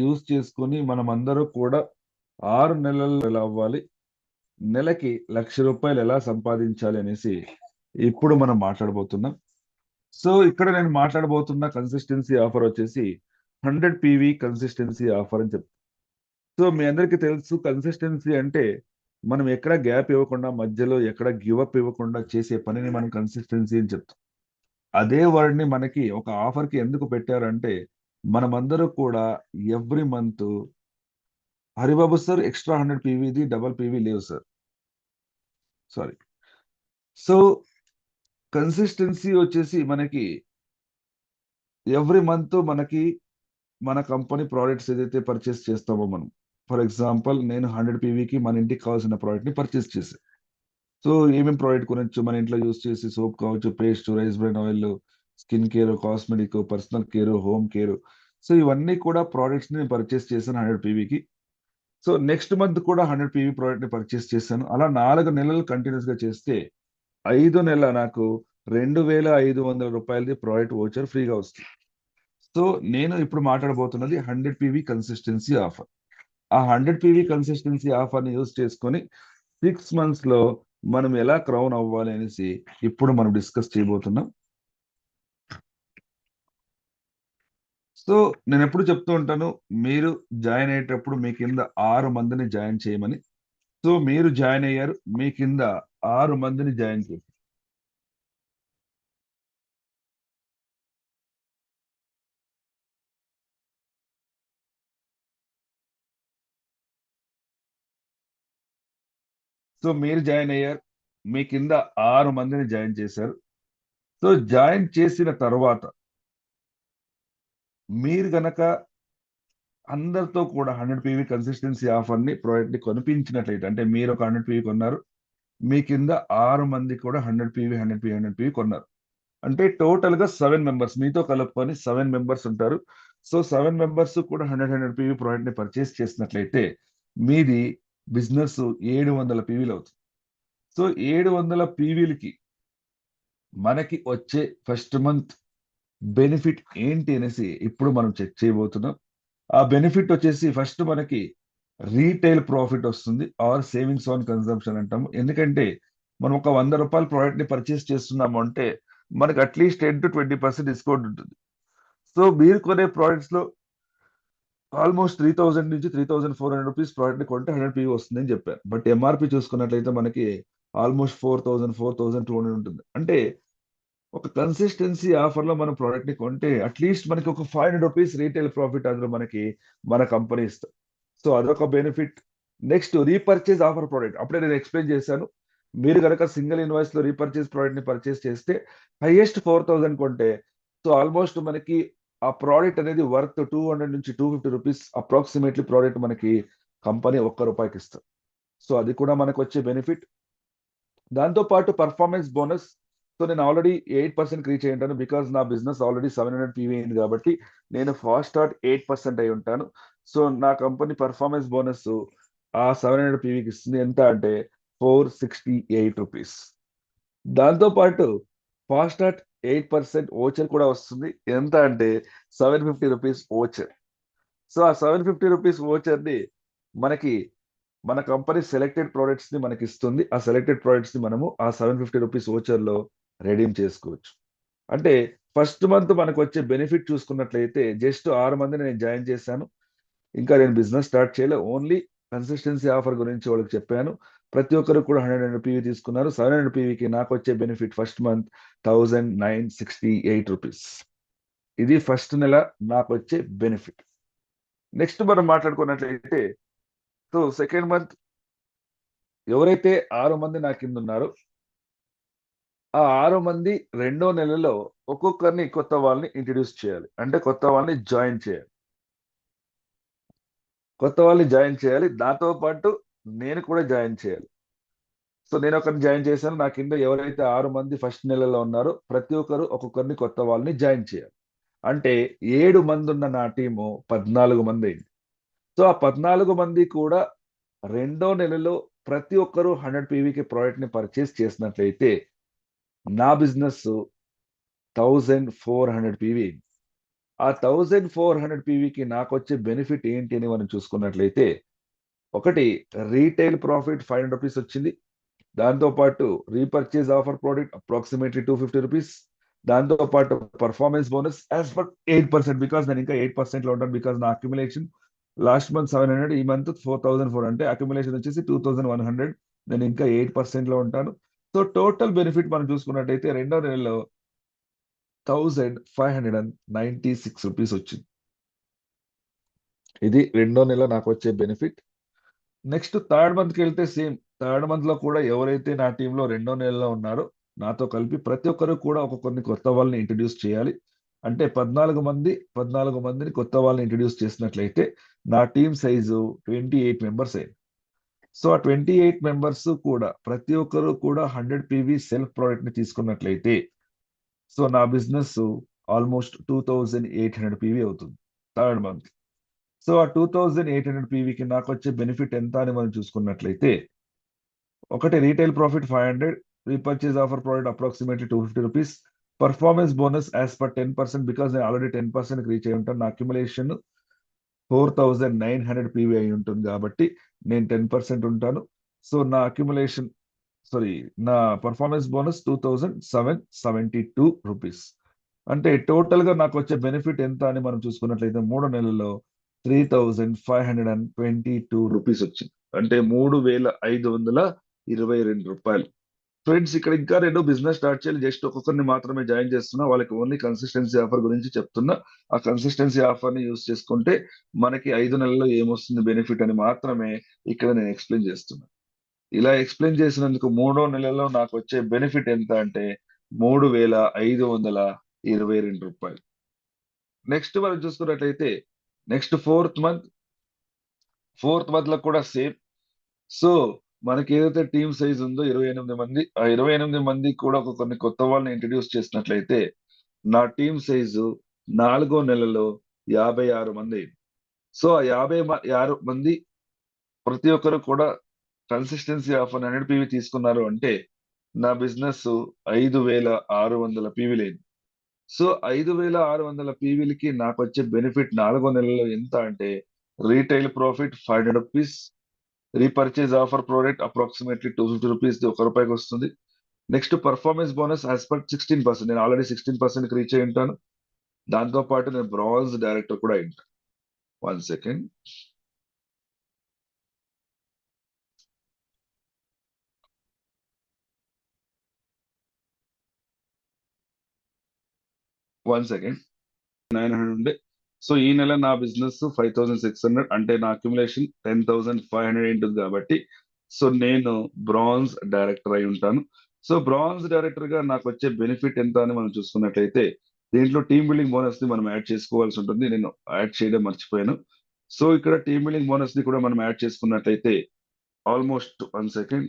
Use చేసుకొని మనమందరూ కూడా 6 నెలల్లో ఎలా అవ్వాలి, నెలకి ₹1,00,000 ఎలా సంపాదించాలి అనేసి ఇప్పుడు మనం మాట్లాడబోతున్నాం. సో ఇక్కడ నేను మాట్లాడబోతున్న కన్సిస్టెన్సీ ఆఫర్ వచ్చేసి 100 పీవీ కన్సిస్టెన్సీ ఆఫర్ అని చెప్తాను. సో మీ అందరికీ తెలుసు కన్సిస్టెన్సీ అంటే మనం ఎక్కడ గ్యాప్ ఇవ్వకుండా మధ్యలో ఎక్కడ గివ్ అప్ ఇవ్వకుండా చేసే పనిని మనం కన్సిస్టెన్సీ అని చెప్తాం. అదే వర్డ్ ని మనకి ఒక ఆఫర్ కి ఎందుకు పెట్టారంటే మనమందరూ కూడా every month Haribabu sir extra 100 పీవీది డబల్ పీవీ లేవు సార్. సారీ. సో కన్సిస్టెన్సీ వచ్చేసి మనకి ఎవ్రీ మంత్ మనకి మన కంపెనీ ప్రోడక్ట్స్ ఏదైతే పర్చేస్ చేస్తామో మనం, ఫర్ ఎగ్జాంపుల్ నేను 100 పీవీకి మన ఇంటికి కావాల్సిన ప్రోడక్ట్ ని పర్చేస్ చేశాను. సో ఏమేమి ప్రోడక్ట్ కొనొచ్చు మన ఇంట్లో యూస్ చేసి సోప్ కావచ్చు, paste, rice bran oil, skin care, cosmetic, personal care, home care. So ఇవన్నీ కూడా ప్రోడక్ట్స్ ని పర్చేస్ చేశాను 100 పీవీకి. సో నెక్స్ట్ మంత్ కూడా 100 పీవీ ప్రోడక్ట్ ని పర్చేస్ చేశాను. అలా 4 నెలలు కంటిన్యూస్ గా చేస్తే 5 నెలల నాకు ₹2,500 ప్రోడక్ట్ వోచర్ ఫ్రీగా వస్తుంది. సో నేను ఇప్పుడు మాట్లాడబోతున్నది 100 పీవీ కన్సిస్టెన్సీ ఆఫర్. ఆ 100 పీవీ కన్సిస్టెన్సీ ఆఫర్ ని యూజ్ చేసుకొని 6 మంత్స్ లో మనం ఎలా క్రౌన్ అవ్వాలి అనేసి ఇప్పుడు మనం డిస్కస్ చేయబోతున్నాం. సో నేను ఎప్పుడు చెప్తూ ఉంటాను, మీరు జాయిన్ అయ్యేటప్పుడు మీ కింద 6 మందిని జాయిన్ చేయమని. సో మీరు జాయిన్ అయ్యారు, మీ కింద 6 మందిని జాయిన్ చేశారు. సో మీరు జాయిన్ అయ్యారు, మీ కింద 6 మందిని జాయిన్ చేశారు. సో జాయిన్ చేసిన తర్వాత మీరు గనక అందరితో కూడా 100 పీవీ కన్సిస్టెన్సీ ఆఫర్ ని ప్రోడక్ట్ ని కొనిపించినట్లయితే, అంటే మీరు ఒక 100 పీవీ కొన్నారు, మీ కింద 6 మంది కూడా 100 పీవీ 100 పీవీ 100 పీవీ కొన్నారు. అంటే టోటల్ గా 7 మెంబర్స్, మీతో కలుపుకొని 7 మెంబర్స్ ఉంటారు. సో 7 మెంబర్స్ కూడా 100 పీవీ ప్రోడక్ట్ ని పర్చేస్ చేసినట్లయితే మీది బిజినెస్ 700 పీవీలు అవుతుంది. సో 700 పీవీలకి మనకి వచ్చే ఫస్ట్ మంత్ బెనిఫిట్ ఏంటి అనేసి ఇప్పుడు మనం చెక్ చేయబోతున్నాం. ఆ బెనిఫిట్ వచ్చేసి ఫస్ట్ మనకి రీటైల్ ప్రాఫిట్ వస్తుంది, ఆర్ సేవింగ్స్ ఆన్ కన్సంప్షన్ అంటాము. ఎందుకంటే మనం ఒక ₹100 ప్రోడక్ట్ ని పర్చేస్ చేస్తున్నాము అంటే మనకి అట్లీస్ట్ 10 to 20% డిస్కౌంట్ ఉంటుంది. సో మీరు కొనే ప్రోడక్ట్స్ లో ఆల్మోస్ట్ 3000 నుంచి ₹3,400 ప్రోడక్ట్ ని కొంటే 100 పీవీ వస్తుందని చెప్పారు. బట్ ఎంఆర్పి చూసుకున్నట్లయితే మనకి ఆల్మోస్ట్ 4,000 4,200 ఉంటుంది. అంటే ఒక కన్సిస్టెన్సీ ఆఫర్ లో మనం ప్రోడక్ట్ ని కొంటే అట్లీస్ట్ మనకి ఒక ₹500 రీటైల్ ప్రాఫిట్ అందులో మనకి మన కంపెనీ ఇస్తాం. సో అదొక benefit. Next repurchase offer product, అప్పుడే నేను ఎక్స్ప్లెయిన్ చేశాను. మీరు కనుక సింగిల్ ఇన్వాయిస్ లో రీపర్చేజ్ ప్రోడక్ట్ ని పర్చేస్ చేస్తే హైయెస్ట్ 4,000 కొంటే సో ఆల్మోస్ట్ మనకి ఆ ప్రోడక్ట్ అనేది వర్త్ ₹200 నుంచి ₹250 అప్రాక్సిమేట్లీ ప్రోడక్ట్ మనకి కంపెనీ ₹1 ఇస్తారు. సో అది కూడా మనకు వచ్చే బెనిఫిట్. దాంతో పాటు పర్ఫార్మెన్స్ బోనస్. సో నేను ఆల్రెడీ 8% రీచ్ అయి ఉంటాను, బికాస్ నా బిజినెస్ ఆల్రెడీ 700 పీవీ అయింది కాబట్టి నేను ఫాస్ట్ స్టార్ట్ 8% అయి ఉంటాను. సో నా కంపెనీ పర్ఫార్మెన్స్ బోనస్ ఆ 700 పీవీకి ఇస్తుంది. ఎంత అంటే ₹468. దాంతో పాటు ఫాస్ట్ స్టార్ట్ 8% ఓచర్ కూడా వస్తుంది. ఎంత అంటే ₹750 ఓచర్. సో ఆ ₹750 ఓచర్ ని మనకి మన కంపెనీ సెలెక్టెడ్ ప్రొడక్ట్స్ ని మనకి ఇస్తుంది. ఆ సెలెక్టెడ్ ప్రొడక్ట్స్ ని మనము ఆ ₹750 ఓచర్ లో రెడీమ్ చేసుకోవచ్చు. అంటే ఫస్ట్ మంత్ మనకు వచ్చే బెనిఫిట్ చూసుకున్నట్లయితే జస్ట్ 6 మందిని నేను జాయిన్ చేశాను. ఇంకా నేను బిజినెస్ స్టార్ట్ చేయలే. ఓన్లీ కన్సిస్టెన్సీ ఆఫర్ గురించి వాళ్ళకి చెప్పాను. ప్రతి ఒక్కరు కూడా 100 పీవీ తీసుకున్నారు. 700 పీవీకి నాకు వచ్చే బెనిఫిట్ ఫస్ట్ మంత్ ₹1,968. ఇది ఫస్ట్ నెల నాకు వచ్చే బెనిఫిట్. నెక్స్ట్ మనం మాట్లాడుకున్నట్లయితే సో సెకండ్ మంత్ ఎవరైతే 6 మంది నా కింద ఉన్నారో ఆ 6 మంది రెండో నెలలో ఒక్కొక్కరిని కొత్త వాళ్ళని ఇంట్రడ్యూస్ చేయాలి. అంటే కొత్త వాళ్ళని జాయిన్ చేయాలి. కొత్త వాళ్ళని జాయిన్ చేయాలి. దాంతో పాటు నేను కూడా జాయిన్ చేయాలి. సో నేను ఒకరిని జాయిన్ చేశాను. నా కింద ఎవరైతే 6 మంది ఫస్ట్ నెలలో ఉన్నారో ప్రతి ఒక్కరు ఒక్కొక్కరిని కొత్త వాళ్ళని జాయిన్ చేయాలి. అంటే 7 మంది ఉన్న నా టీము 14 మంది అయింది. సో ఆ 14 మంది కూడా రెండో నెలలో ప్రతి ఒక్కరు 100 పీవీకి ప్రోడక్ట్ ని పర్చేస్ చేసినట్లయితే నా బిజినెస్ 1,400 పీవీ. ఆ 1400 పీవీకి నాకు వచ్చే బెనిఫిట్ ఏంటి అని మనం చూసుకున్నట్లయితే, ఒకటి రీటైల్ ప్రాఫిట్ 500 రూపీస్ వచ్చింది. దాంతో పాటు repurchase offer product approximately 250 rupees. దాంతో పాటు performance bonus as per 8%, because నేను ఇంకా 8% లో ఉంటాను. బికాస్ నా అక్యుములేషన్ లాస్ట్ మంత్ 700, ఈ మంత్ 4400, అంటే అక్యుములేషన్ వచ్చేసి 2100. నేను ఇంకా 8% లో ఉంటాను. సో టోటల్ బెనిఫిట్ మనం చూసుకున్నట్టయితే రెండో నెలలో 1596 రూపీస్ వచ్చింది. ఇది రెండో నెల నాకు వచ్చే బెనిఫిట్. నెక్స్ట్ థర్డ్ మంత్కి వెళ్తే సేమ్. థర్డ్ మంత్ లో కూడా ఎవరైతే నా టీంలో రెండో నెలలో ఉన్నారో నాతో కలిపి ప్రతి ఒక్కరు కూడా కొన్ని కొత్త వాళ్ళని ఇంట్రడ్యూస్ చేయాలి. అంటే 14 మందిని కొత్త వాళ్ళని ఇంట్రడ్యూస్ చేసినట్లయితే నా టీం సైజు 28 మెంబర్స్ అయింది. సో ఆ 28 మెంబర్స్ కూడా ప్రతి ఒక్కరు కూడా 100 పీవీ సెల్ఫ్ ప్రోడక్ట్ ని తీసుకున్నట్లయితే సో నా బిజినెస్ ఆల్మోస్ట్ 2800 పీవీ అవుతుంది థర్డ్ మంత్. సో ఆ 2800 పీవీకి నాకు వచ్చే బెనిఫిట్ ఎంత అని మనం చూసుకున్నట్లయితే, ఒకటి retail profit 500, repurchase offer product approximately 250 rupees, performance bonus as per 10%, because నేను ఆల్రెడీ 10% రీచ్ అయి ఉంటాను. నా అక్యుములేషన్ 4900 పీవీ అయి ఉంటుంది కాబట్టి నేను 10% ఉంటాను. సో నా అక్యుములేషన్ సారీ నా పర్ఫార్మెన్స్ బోనస్ 2772 రూపీస్. అంటే టోటల్ గా నాకు వచ్చే బెనిఫిట్ ఎంత అని మనం చూసుకున్నట్లయితే 3 నెలల్లో 3522 రూపీస్ వచ్చింది. అంటే 3522 రూపాయలు. ఫ్రెండ్స్, ఇక్కడ ఇంకా నేను బిజినెస్ స్టార్ట్ చేయాలి. జస్ట్ ఒక్కొక్కరిని మాత్రమే జాయిన్ చేస్తున్నా. వాళ్ళకి ఓన్లీ కన్సిస్టెన్సీ ఆఫర్ గురించి చెప్తున్నా. ఆ కన్సిస్టెన్సీ ఆఫర్ ని యూస్ చేసుకుంటే మనకి 5 నెలల్లో ఏమొస్తుంది బెనిఫిట్ అని మాత్రమే ఇక్కడ నేను ఎక్స్ప్లెయిన్ చేస్తున్నా. ఇలా ఎక్స్ప్లెయిన్ చేసినందుకు మూడో నెలలో నాకు వచ్చే బెనిఫిట్ ఎంత అంటే 3522 రూపాయలు. నెక్స్ట్ మనం చూసుకున్నట్లయితే నెక్స్ట్ ఫోర్త్ మంత్ లో కూడా సేమ్. సో మనకి ఏదైతే టీమ్ సైజ్ ఉందో 28 మంది, ఆ 28 మంది కూడా కొన్ని కొత్త వాళ్ళని ఇంట్రడ్యూస్ చేసినట్లయితే నా టీమ్ సైజు 4వ నెలలో 56 మంది అయింది. సో ఆ 56 మంది ప్రతి ఒక్కరు కూడా కన్సిస్టెన్సీ ఆఫ్ 100 పీవీ తీసుకున్నారు అంటే నా బిజినెస్ 5600 పీవీలు అయింది. సో 5600 పీవీలకి నాకు వచ్చే బెనిఫిట్ 4వ నెలలో ఎంత అంటే retail profit 500 rupees, repurchase offer product approximately 250 rupees, ₹1 వస్తుంది. Next performance bonus as per 16%, నేను ఆల్రెడీ 16% రీచ్ అయి ఉంటాను. దాంతో పాటు నేను బ్రాంజ్ డైరెక్టర్ కూడా అయి ఉంటాను. 1 సెకండ్. One second. 900 ఉండే. సో ఈ నెల నా బిజినెస్ 5600, అంటే నా అక్యుములేషన్ 10500 ఉంటుంది కాబట్టి సో నేను బ్రాంజ్ డైరెక్టర్ అయి ఉంటాను. సో బ్రాంజ్ డైరెక్టర్ గా నాకు వచ్చే బెనిఫిట్ ఎంత అని మనం చూసుకున్నట్లయితే దీంట్లో టీమ్ బిల్డింగ్ బోనస్ ని మనం యాడ్ చేసుకోవాల్సి ఉంటుంది. నేను యాడ్ చేయడం మర్చిపోయాను. సో ఇక్కడ టీమ్ బిల్డింగ్ బోనస్ ని కూడా మనం యాడ్ చేసుకున్నట్లయితే ఆల్మోస్ట్ 1 సెకండ్.